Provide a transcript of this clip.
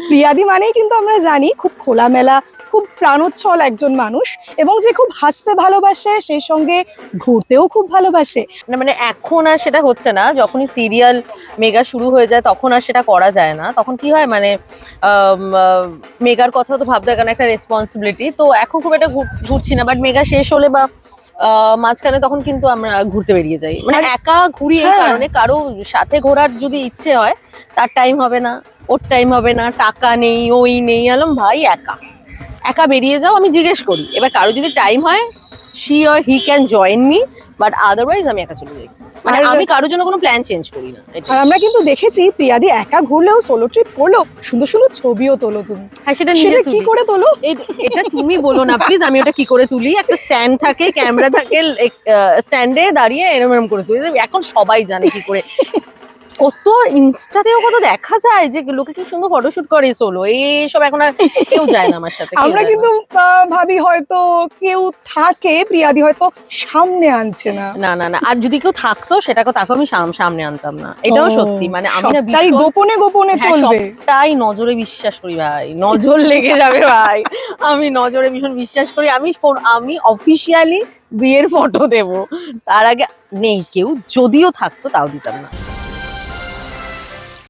প্রিয়াদি মানেই কিন্তু আমরা জানি খুব খোলামেলা, খুব প্রাণোচ্ছল একজন মানুষ, এবং যে খুব হাসতে ভালোবাসে, সেই সঙ্গে ঘুরতেও খুব ভালোবাসে। না মানে এখন আর সেটা হচ্ছে না, যখনই সিরিয়াল মেগা শুরু হয়ে যায় তখন আর সেটা করা যায় না। তখন কি হয় মানে মেগার কথা তো ভাবতে হয়, কারণ একটা রেসপন্সিবিলিটি। তো এখন খুব একটা ঘুরছি না, বাট মেগা শেষ হলে বা মাঝখানে তখন কিন্তু আমরা ঘুরতে বেরিয়ে যাই। মানে একা ঘুরি এই হ্যাঁ। কারণে, কারো সাথে ঘোরার যদি ইচ্ছে হয় তার টাইম হবে না, ওর টাইম হবে না, টাকা নেই, ওই নেই, আলম ভাই একা একা বেরিয়ে যাও। আমি জিজ্ঞেস করি, এবার কারো যদি টাইম হয় she or he can join me, but otherwise আমি একা চলে যাই। মানে আর- আমি কারোর জন্য কোনো প্ল্যান চেঞ্জ করি না। আর আমরা কিন্তু দেখেছি প্রিয়াদি একা ঘুরলেও, সোলো ট্রিপ করলেও সুন্দর সুন্দর ছবিও তোলো তুমি। হ্যাঁ, সেটা সেটা নিজে কি তুলি। করে তোলো? এটা তুমি বলো না প্লিজ, আমি ওটা কি করে তুলি। একটা স্ট্যান্ড থাকে, ক্যামেরা থাকে, স্ট্যান্ডে দাঁড়িয়ে এরম এরম করে তুলি। এখন সবাই জানে কি করে। কত ইনস্টাতেও কত দেখা যায় যে লোকে কি সুন্দর ফটোশুট করে সোলো, এইসব এখন আর কেউ যায় না আমার সাথে, কেউ আমরা যায় না। কিন্তু ভাবি হয়তো কেউ থাকে, প্রিয়াদি হয়তো সামনে আনছে না। না না না, আর যদি কেউ থাকতো সেটাকে তাকে আমি সামনে আনতাম না, এটাও সত্যি। মানে আমি না চাই ভীষণ- গোপনে গোপনে হ্যাঁ, চলবে। সবটাই নজরে বিশ্বাস করি ভাই, নজর লেগে যাবে ভাই। আমি নজরে ভীষণ বিশ্বাস করি। আমি অফিসিয়ালি বিয়ের ফটো দেব, তার আগে নেই কেউ, যদিও থাকতো তাও দিতাম না।